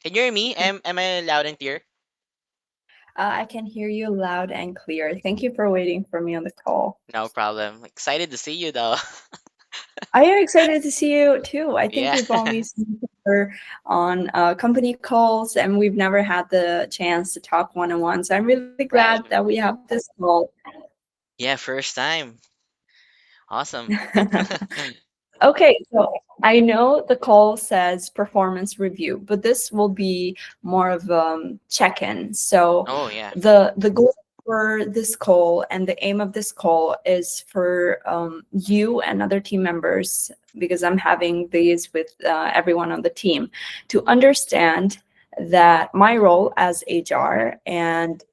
Can you hear me? Am I loud and clear? I can hear you loud and clear. Thank you for waiting for me on the call. No problem. Excited to see you though. I am excited to see you too. I think Yeah. we've only seen each other on company calls, and we've never had the chance to talk one on one. So I'm really glad Right. that we have this call. Yeah, first time. Awesome. Okay, so I know the call says performance review, but this will be more of check-in. So Oh yeah. the goal for this call and the aim of this call is for you and other team members, because I'm having these with everyone on the team, to understand that my role as HR and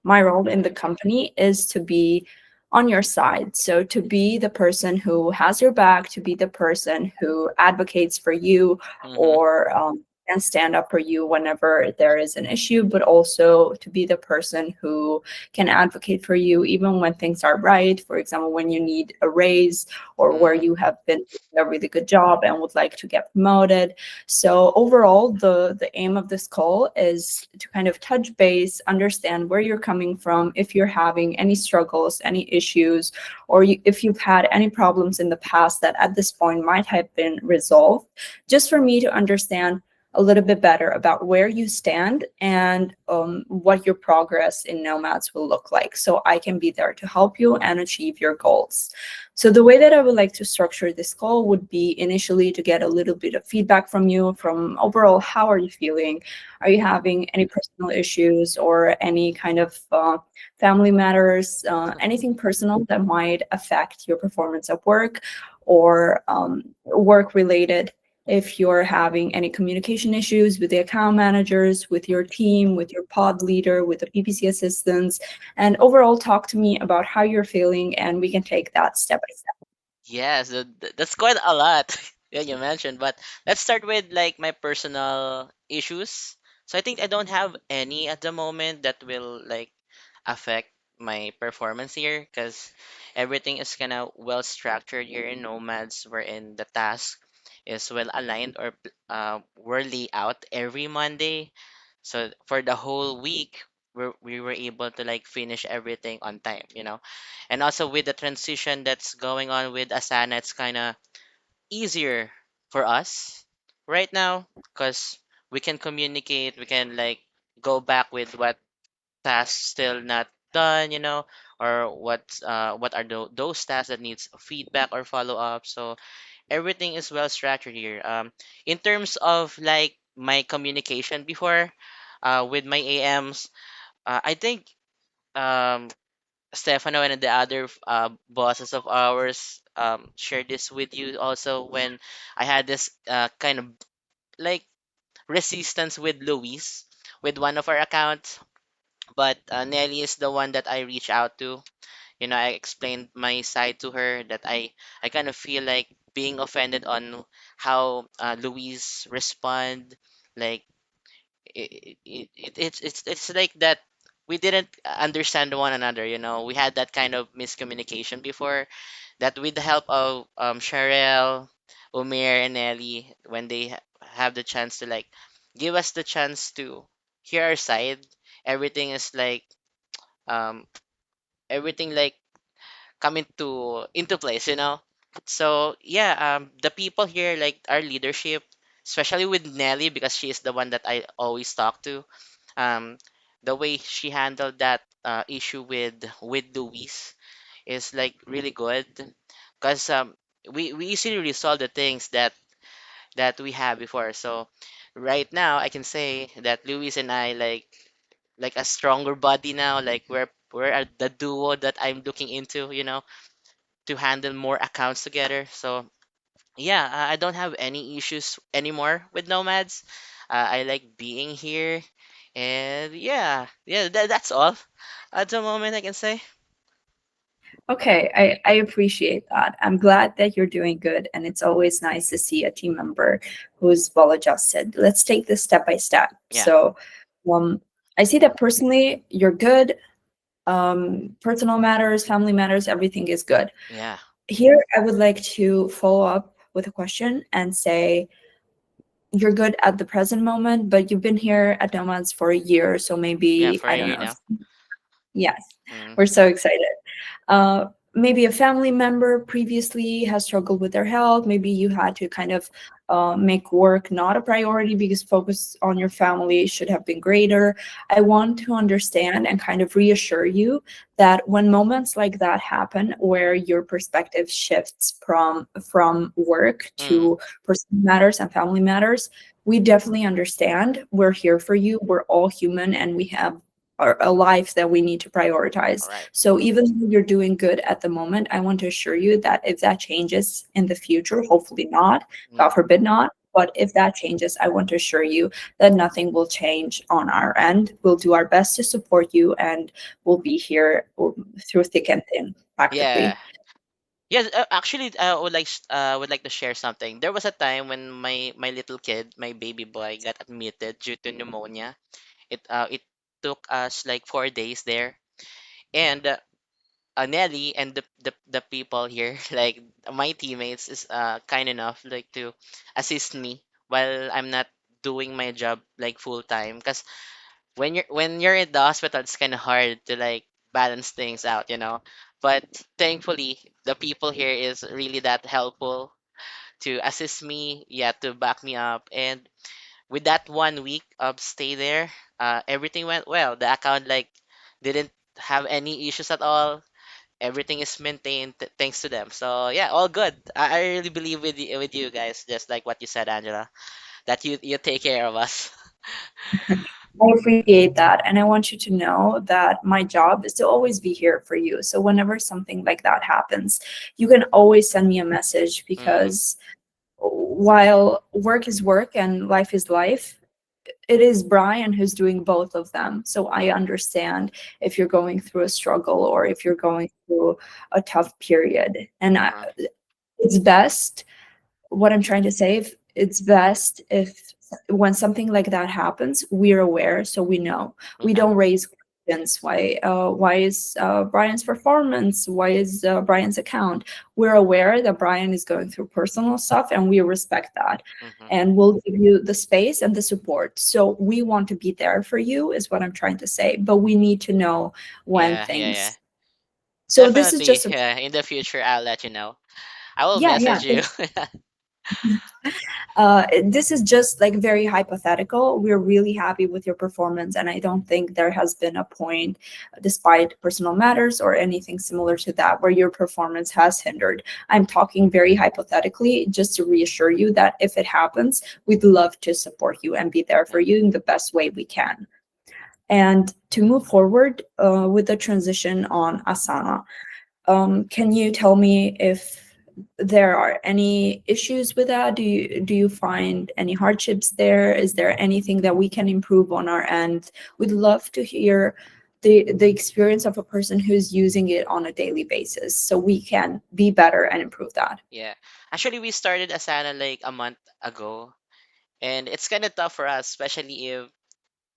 my role in the company is to be on your side. So to be the person who has your back, to be the person who advocates for you Mm-hmm. or can stand up for you whenever there is an issue, but also to be the person who can advocate for you even when things are right. For example, when you need a raise or where Mm-hmm. you have been doing a really good job and would like to get promoted. So overall, the aim of this call is to kind of touch base, understand where you're coming from, if you're having any struggles, any issues, or if you've had any problems in the past that at this point might have been resolved, just for me to understand a little bit better about where you stand and what your progress in Nomads will look like. So I can be there to help you and achieve your goals. So the way that I would like to structure this call would be initially to get a little bit of feedback from you from overall, how are you feeling? Are you having any personal issues or any kind of family matters, anything personal that might affect your performance at work or work related? If you're having any communication issues with the account managers, with your team, with your pod leader, with the PPC assistants, and overall talk to me about how you're feeling, and we can take that step by step. Yes, that's quite a lot. Yeah, you mentioned, but let's start with like my personal issues. So I think I don't have any at the moment that will like affect my performance here because everything is kind of well structured here in Nomads, wherein the task is well aligned or were laid out every Monday. So for the whole week, we were able to like finish everything on time, and also with the transition that's going on with Asana, it's kind of easier for us right now because we can communicate, we can like go back with what tasks still not done, or what are those tasks that needs feedback or follow up. So everything is well structured here. In terms of like my communication before, with my AMs, I think um Stefano and the other bosses of ours shared this with you also when I had this kind of like resistance with Luis with one of our accounts. But Nelly is the one that I reach out to. I explained my side to her that I kind of feel like being offended on how Luis respond. Like it's like that we didn't understand one another. We had that kind of miscommunication before, that with the help of Sharel, Umair, and Ellie, when they have the chance to like give us the chance to hear our side, everything is like um everything like coming to into place. So yeah, the people here, like our leadership, especially with Nelly, because she is the one that I always talk to. um the way she handled that issue with Luis is like really good, because we easily resolve the things that we have before. So right now I can say that Luis and I like a stronger body now. Like we're the duo that I'm looking into, to handle more accounts together. So yeah, I don't have any issues anymore with Nomads. I like being here, and yeah, that's all at the moment I can say. Okay, I appreciate that. I'm glad that you're doing good, and it's always nice to see a team member who's well adjusted. Let's take this step by step. Yeah, So, um, I see that personally you're good. Personal matters, family matters, everything is good. yeah. Here, I would like to follow up with a question and say, you're good at the present moment, but you've been here at Nomads for a year, so Yeah, maybe for I a don't year know. now. Yes, Mm, we're so excited. Maybe a family member previously has struggled with their health. Maybe you had to kind of make work not a priority because focus on your family should have been greater. I want to understand and kind of reassure you that when moments like that happen, where your perspective shifts from work mm, to personal matters and family matters, we definitely understand. We're here for you. We're all human, and we have a life that we need to all prioritize. right. So even though you're doing good at the moment, I want to assure you that if that changes in the future, hopefully not, God Mm, forbid not, but if that changes, I want to assure you that nothing will change on our end. We'll do our best to support you, and we'll be here through thick and thin, yeah. practically. Yeah, actually, I would like to share something. There was a time when my little kid, my baby boy, got admitted due to pneumonia. It took us like 4 days there, and Nelly and the people here, like my teammates, is kind enough like to assist me while I'm not doing my job like full time. Cause when you're in the hospital, it's kind of hard to like balance things out, you know. But thankfully, the people here is really that helpful to assist me, yeah, to back me up. And with that 1 week of stay there, everything went well. The account like didn't have any issues at all. Everything is maintained thanks to them. So yeah, all good. I really believe with you guys, just like what you said, Angela, that you take care of us. I appreciate that. And I want you to know that my job is to always be here for you. So whenever something like that happens, you can always send me a message, Mm, because while work is work and life is life, it is Brian who's doing both of them. So I mm, understand if you're going through a struggle or if you're going through a tough period. And uh-huh. it's best, what I'm trying to say, if it's best if when something like that happens, we're aware, so we know. We Okay. don't raise questions. Why is Brian's performance? Why is Brian's account? We're aware that Brian is going through personal stuff, and we respect that. Mm-hmm. And we'll give you the space and the support. So we want to be there for you, is what I'm trying to say. But we need to know when Yeah, yeah, yeah. things. So this is Definitely. just a Yeah. In the future, I'll let you know. I will yeah, yeah. message you. This is just like very hypothetical. We're really happy with your performance, and I don't think there has been a point, despite personal matters or anything similar to that, where your performance has hindered. I'm talking very hypothetically, just to reassure you that if it happens, we'd love to support you and be there for Mm, you in the best way we can. And to move forward with the transition on Asana, can you tell me if there are any issues with that? Do you find any hardships there? Is there anything that we can improve on our end? We'd love to hear the experience of a person who's using it on a daily basis, so we can be better and improve that. yeah. Actually, we started Asana like a month ago, and it's kind of tough for us, especially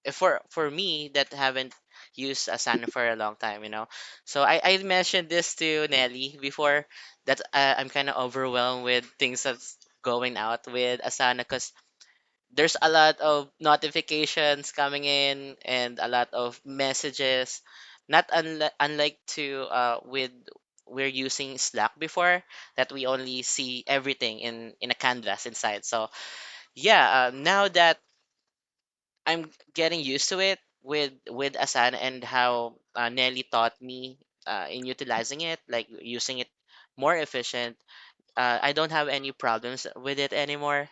if for me that haven't used Asana for a long time, you know. So I mentioned this to Nelly before that I'm kind of overwhelmed with things that's going out with Asana because there's a lot of notifications coming in and a lot of messages. Not unlike to with we're using Slack before that we only see everything in a canvas inside. So yeah, now that I'm getting used to it with Asana and how Nelly taught me in utilizing it, like using it more efficient. I don't have any problems with it anymore.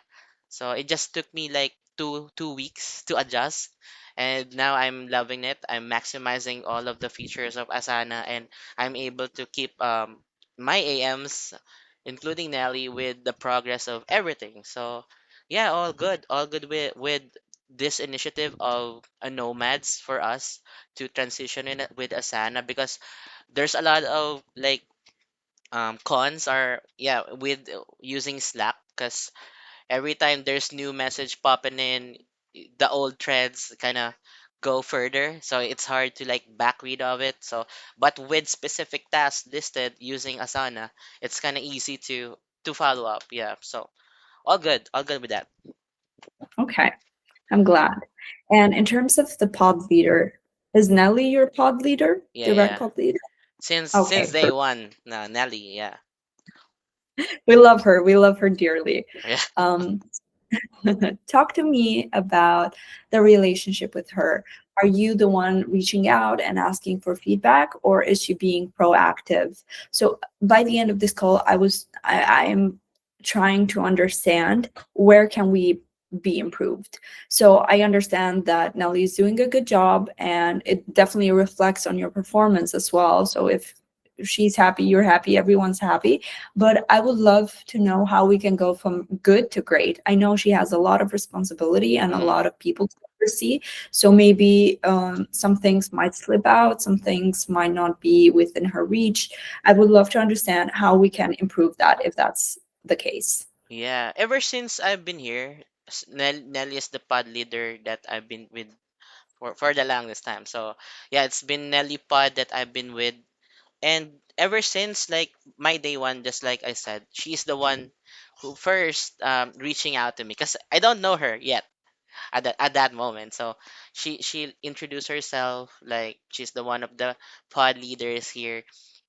So it just took me like two weeks to adjust, and now I'm loving it. I'm maximizing all of the features of Asana, and I'm able to keep my AMs, including Nelly, with the progress of everything. So yeah, all good with this initiative of a nomads for us to transition in it with Asana because there's a lot of like cons are yeah with using Slack because every time there's new message popping in, the old threads kind of go further, so it's hard to like back read of it. So but with specific tasks listed using Asana, it's kind of easy to follow up. Yeah, so all good with that. Okay, I'm glad. And in terms of the pod leader, is Nelly your pod leader, Yeah, direct yeah. pod leader? Since Okay, day one, no, Nelly, yeah. we love her. We love her dearly. Yeah. Um, talk to me about the relationship with her. Are you the one reaching out and asking for feedback, or is she being proactive? So by the end of this call, I am trying to understand where can we be improved. So I understand that Nelly is doing a good job, and it definitely reflects on your performance as well. So if she's happy, you're happy, everyone's happy, but I would love to know how we can go from good to great. I know she has a lot of responsibility and a Mm. lot of people to oversee. So maybe some things might slip out, some things might not be within her reach. I would love to understand how we can improve that if that's the case. Yeah. Ever since I've been here, Nelly is the pod leader that I've been with for the longest time. So yeah, it's been Nelly pod that I've been with, and ever since like my day one, just like I said, she's the one who first reaching out to me because I don't know her yet at that moment. So she introduced herself like she's the one of the pod leaders here,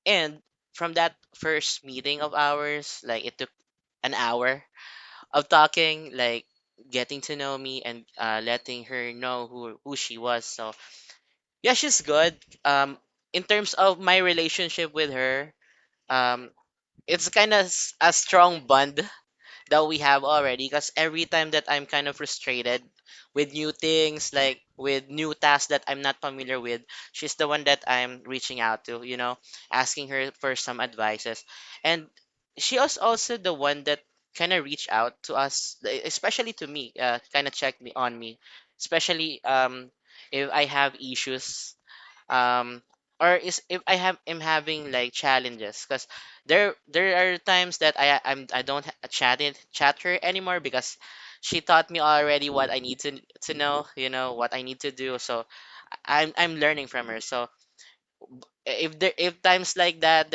and from that first meeting of ours, like it took an hour of talking, like getting to know me and letting her know who she was. So yeah, she's good. In terms of my relationship with her, um, it's kind of a strong bond that we have already because every time that I'm kind of frustrated with new things, like with new tasks that I'm not familiar with, she's the one that I'm reaching out to, asking her for some advices. And she was also the one that kind of reached out to us, especially to me, kind of check me on me, especially if I have issues, um or is if I have am having like challenges, because there are times that I don't chat her anymore because she taught me already what I need to know, what I need to do. So I'm learning from her. So if times like that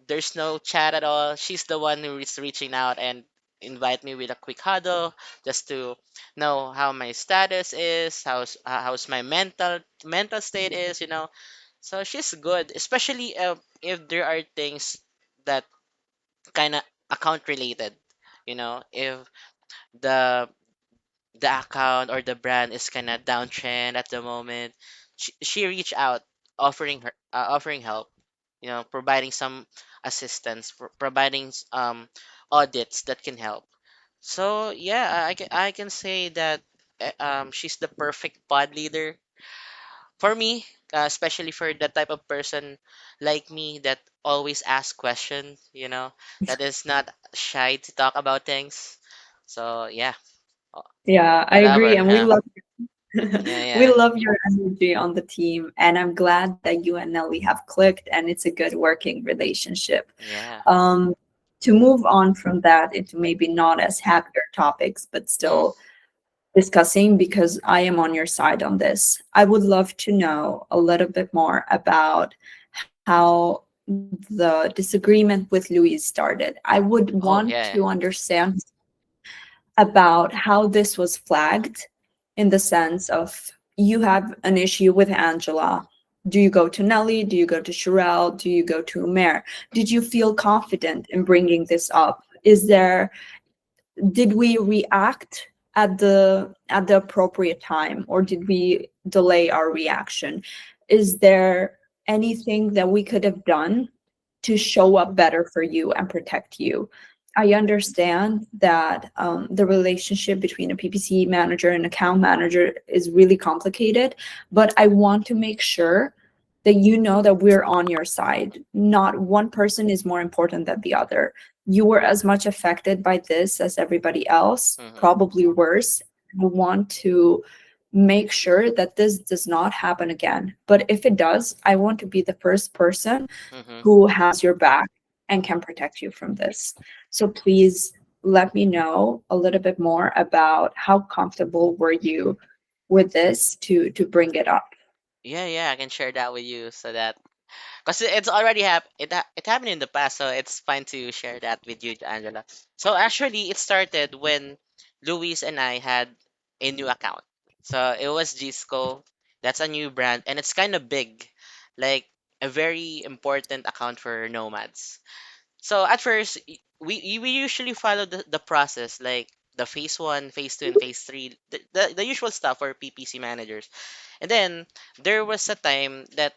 there's no chat at all, she's the one who is reaching out and invite me with a quick huddle just to know how my status is, how's my mental state is. So she's good, especially if there are things that kind of account related. If the the account or the brand is kind of downtrend at the moment, she reached out, offering help, providing some assistance, providing audits that can help. So yeah, I can say that she's the perfect pod leader for me, especially for the type of person like me that always asks questions, that is not shy to talk about things. So yeah, uh, Yeah, I I love agree. her. And we Yeah, love yeah, we yeah, love your energy on the team. And I'm glad that you and Nelly have clicked and it's a good working relationship. yeah. Um, to move on from that into maybe not as happier topics, but Mm, still discussing, because I am on your side on this. I would love to know a little bit more about how the disagreement with Louise started. I would oh want yeah, to understand about how this was flagged, in the sense of you have an issue with Angela. Do you go to Nelly? Do you go to Sherelle? Do you go to Umair? Did you feel confident in bringing this up? Did we react at the appropriate time, or did we delay our reaction? Is there anything that we could have done to show up better for you and protect you? I understand that the relationship between a PPC manager and account manager is really complicated, but I want to make sure that you know that we're on your side. Not one person is more important than the other. You were as much affected by this as everybody else, mm-hmm, probably worse. I want to make sure that this does not happen again. But if it does, I want to be the first person mm-hmm. who has your back and can protect you from this. So please let me know a little bit more about how comfortable were you with this to bring it up. Yeah, yeah. I can share that with you so that because it's already it happened in the past, so it's fine to share that with you, Angela. So actually, it started when Luis and I had a new account. So it was Gisco. That's a new brand, and it's kind of big, like a very important account for nomads. So at first, we usually follow the process, like the phase one, phase two, and phase three, the usual stuff for PPC managers. And then there was a time that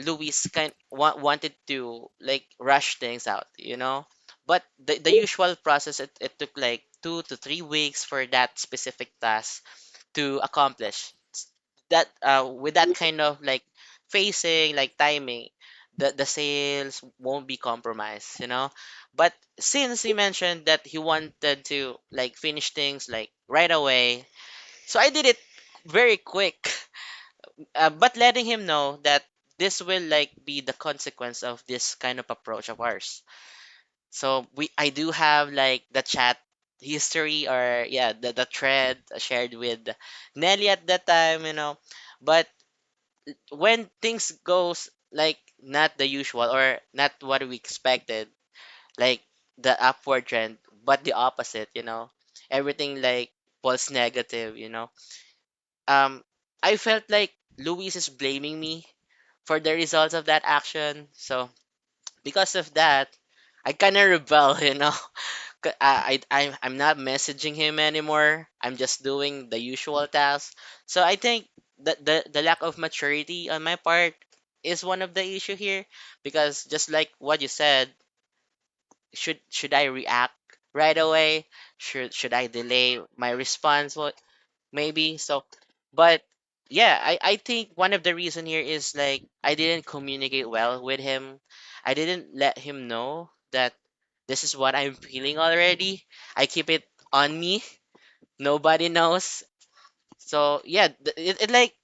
Luis wanted to like rush things out, you know. But the usual process, it took like 2 to 3 weeks for that specific task to accomplish. That with that kind of like facing, like timing, the sales won't be compromised, you know. But since he mentioned that he wanted to like finish things like right away, so I did it very quick. But letting him know that this will like be the consequence of this kind of approach of ours. So I do have like the chat history, or yeah, the thread shared with Nelly at that time, you know. But when things goes like not the usual or not what we expected, like the upward trend, but the opposite, you know, everything like was negative, you know. um I felt like Luis is blaming me for the results of that action. So because of that, I kind of rebel, you know. I'm not messaging him anymore. I'm just doing the usual tasks. So I think that the lack of maturity on my part is one of the issue here, because just like what you said, should I react right away? Should I delay my response? What maybe so, but yeah, I think one of the reason here is like I didn't communicate well with him. I didn't let him know that this is what I'm feeling already. I keep it on me. Nobody knows. So yeah, it like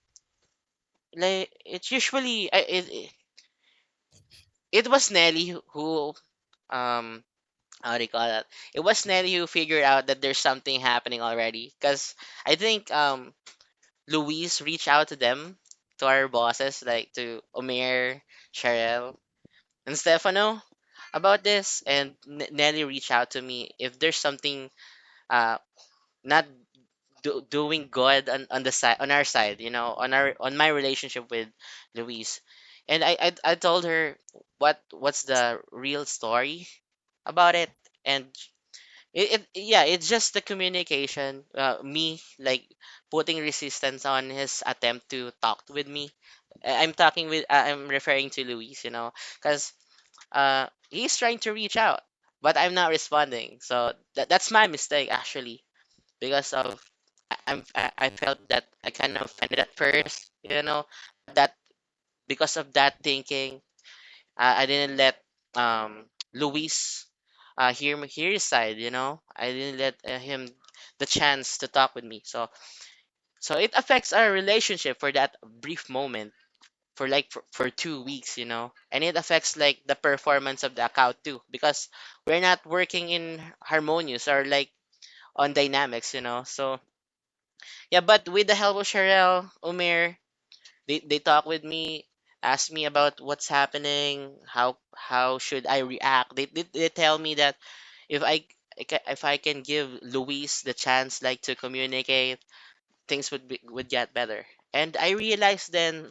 it's usually it was Nelly who um how do you call that? It was Nelly who figured out that there's something happening already. Cause I think Luis reached out to them, to our bosses, like to Omer, Cheryl, and Stefano about this, and Nelly reached out to me if there's something uh not doing good on the side, on our side, you know, on my relationship with Luis. And I told her what's the real story about it. And yeah, it's just the communication, me like putting resistance on his attempt to talk with me. I'm referring to Luis, you know, because he's trying to reach out, but I'm not responding. So that's my mistake actually, because of I felt that I kind of offended at first, you know, that because of that thinking, I didn't let Luis hear his side. You know, I didn't let him the chance to talk with me. So it affects our relationship for that brief moment, for like for 2 weeks. You know, and it affects like the performance of the account too, because we're not working in harmonious or like on dynamics. You know, so yeah. But with the help of Sharel, Umair, they talk with me, ask me about what's happening, how should I react. They tell me that if if I can give Luis the chance like to communicate, things would get better. And I realized then,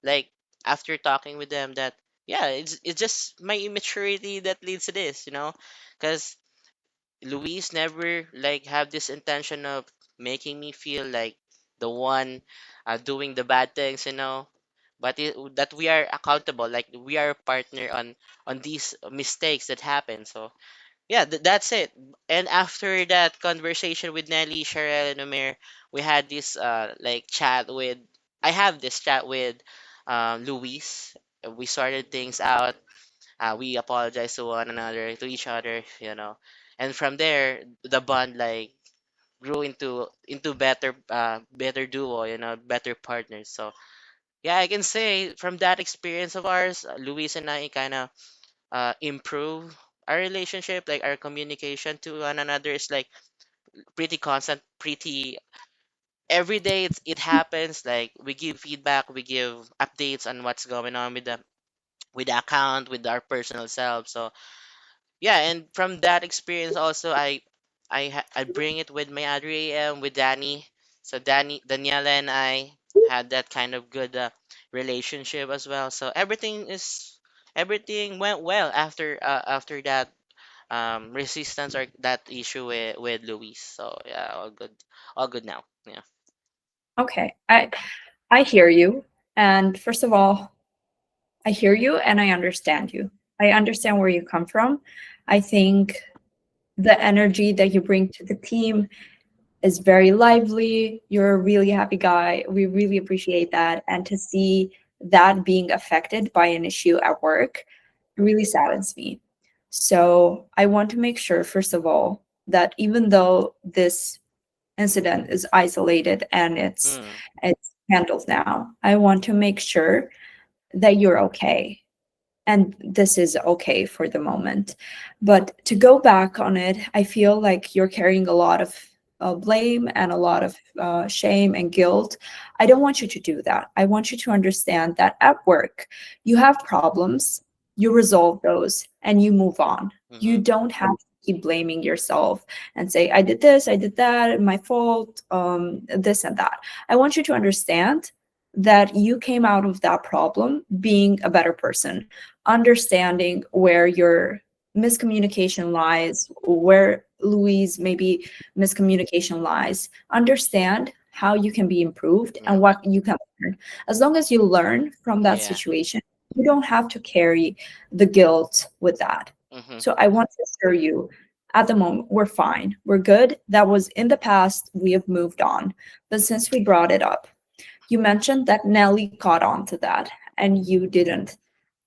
like after talking with them, that yeah, it's just my immaturity that leads to this, you know, because Luis never like have this intention of making me feel like the one doing the bad things, you know. But that we are accountable, like we are a partner on these mistakes that happen. So yeah, that's it. And after that conversation with Nelly, Cheryl, and Omer, we had this like chat with. I have this chat with Luis. We sorted things out. We apologize to one another, to each other, you know. And from there, the bond like grew into better duo, you know, better partners. So yeah, I can say from that experience of ours, Luis and I kind of improve our relationship, like our communication to one another is like pretty constant, pretty every day. It happens. Like we give feedback, we give updates on what's going on with the account, with our personal self. So yeah, and from that experience also, I bring it with my other AM with Danny. So Daniela and I had that kind of good relationship as well. So everything went well after that resistance or that issue with Luis. So yeah, all good now. Yeah. Okay, I hear you. And first of all, I hear you and I understand you. I understand where you come from. I think the energy that you bring to the team is very lively. You're a really happy guy. We really appreciate that. And to see that being affected by an issue at work really saddens me. So I want to make sure, first of all, that even though this incident is isolated and Mm, it's handled now, I want to make sure that you're okay, and this is okay for the moment. But to go back on it, I feel like you're carrying a lot of blame and a lot of shame and guilt. I don't want you to do that. I want you to understand that at work, you have problems, you resolve those, and you move on. You mm-hmm. don't have to keep blaming yourself and say, I did this, I did that, my fault, this and that. I want you to understand that you came out of that problem being a better person, understanding where your miscommunication lies, where Louise maybe miscommunication lies. Understand how you can be improved Yeah. and what you can learn. As long as you learn from that Yeah. situation, you don't have to carry the guilt with that. Mm-hmm. So I want to assure you, at the moment, we're fine. We're good. That was in the past. We have moved on. But since we brought it up, you mentioned that Nelly caught on to that and you didn't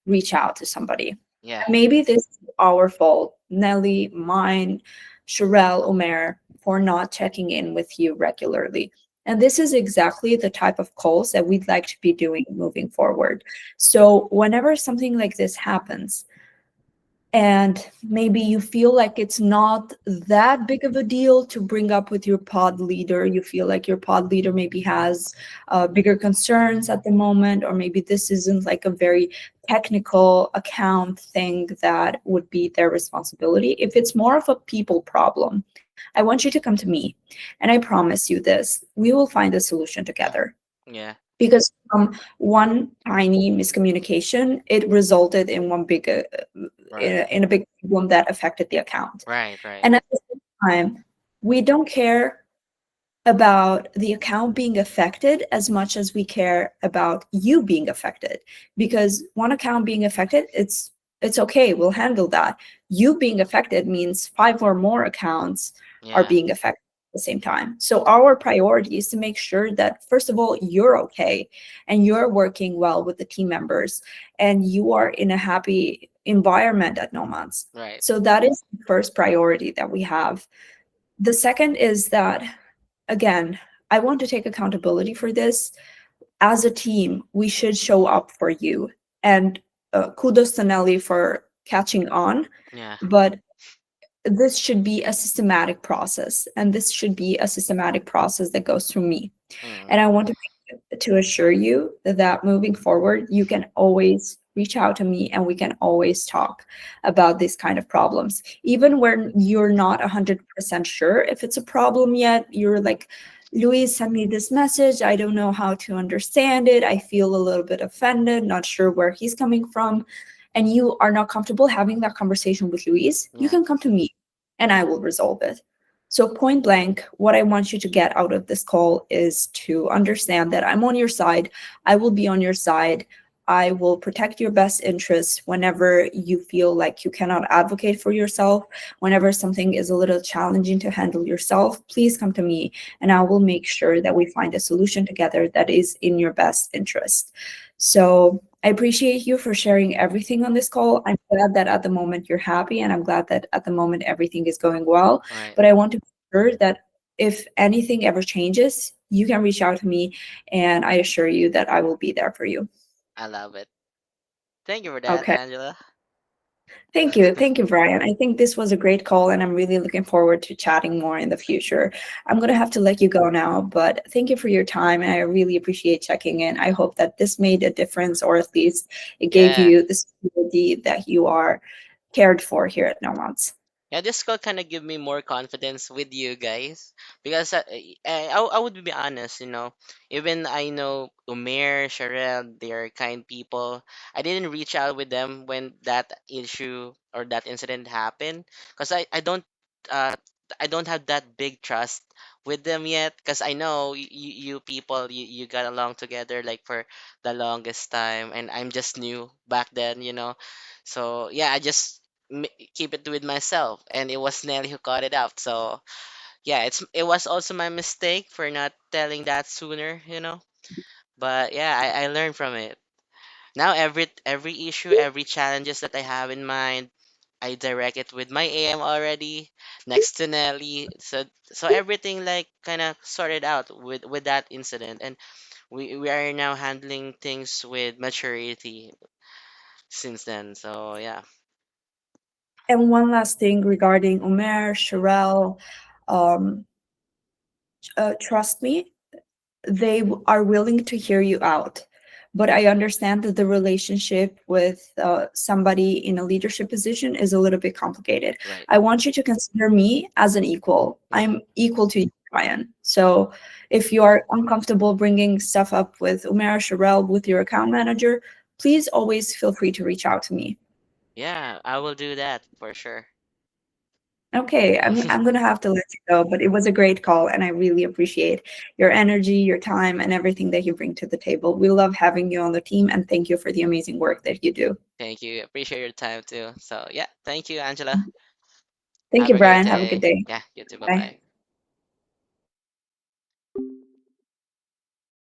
reach out to somebody. Yeah. Maybe this is our fault, Nelly, mine, Sherelle, Omer, for not checking in with you regularly. And this is exactly the type of calls that we'd like to be doing moving forward. So, whenever something like this happens, and maybe you feel like it's not that big of a deal to bring up with your pod leader, you feel like your pod leader maybe has bigger concerns at the moment, or maybe this isn't like a very technical account thing that would be their responsibility. If it's more of a people problem, I want you to come to me, and I promise you this, we will find a solution together. Yeah. Because from one tiny miscommunication, it resulted in one big Right. in a big problem that affected the account. Right. Right. And at the same time, we don't care about the account being affected as much as we care about you being affected. Because one account being affected, it's okay, we'll handle that. You being affected means five or more accounts are Yeah. being affected at the same time. So our priority is to make sure that first of all you're okay and you're working well with the team members and you are in a happy environment at Nomads. Right. So that is the first priority that we have. The second is that, again, I want to take accountability for this. As a team, we should show up for you. And kudos to Nelly for catching on. Yeah. But this should be a systematic process. And this should be a systematic process that goes through me. Mm. And I want to assure you that moving forward, you can always reach out to me and we can always talk about these kind of problems. Even when you're not 100% sure if it's a problem yet, you're like, Louise sent me this message. I don't know how to understand it. I feel a little bit offended, not sure where he's coming from. And you are not comfortable having that conversation with Louise, you Yeah. can come to me and I will resolve it. So, point blank, what I want you to get out of this call is to understand that I'm on your side. I will be on your side. I will protect your best interests whenever you feel like you cannot advocate for yourself. Whenever something is a little challenging to handle yourself, please come to me and I will make sure that we find a solution together that is in your best interest. So, I appreciate you for sharing everything on this call. I'm glad that at the moment you're happy, and I'm glad that at the moment everything is going well. Right. But I want to be sure that if anything ever changes, you can reach out to me, and I assure you that I will be there for you. I love it. Thank you for that, Okay. Angela. Thank you. Thank you, Brian. I think this was a great call, and I'm really looking forward to chatting more in the future. I'm going to have to let you go now, but thank you for your time, and I really appreciate checking in. I hope that this made a difference, or at least it gave Yeah. you the security that you are cared for here at Nomads. Yeah, this call kind of give me more confidence with you guys because I would be honest, even I know Umair, Sharel, they are kind people. I didn't reach out with them when that issue or that incident happened because uh I don't have that big trust with them yet because I know you people you got along together like for the longest time and I'm just new back then. So yeah, I just keep it with myself and it was Nelly who caught it out. So yeah, it was also my mistake for not telling that sooner. But yeah, I learned from it. Now every issue, every challenges that I have in mind, I direct it with my AM already next to Nelly. So everything like kind of sorted out with that incident, and we are now handling things with maturity since then. So yeah. And one last thing regarding Omer, Sherelle, um, trust me, are willing to hear you out. But I understand that the relationship with somebody in a leadership position is a little bit complicated. Right. I want you to consider me as an equal. Mm-hmm. I'm equal to you, Ryan. So if you are uncomfortable bringing stuff up with Umair Sherelle, with your account manager, please always feel free to reach out to me. Yeah, I will do that for sure. Okay, I'm gonna have to let you go, but it was a great call, and I really appreciate your energy, your time, and everything that you bring to the table. We love having you on the team, and thank you for the amazing work that you do. Thank you. Appreciate your time too. So yeah, thank you, Angela. Thank Have you, a great Brian. Have a good day. day. Yeah, you too. Bye Bye. bye.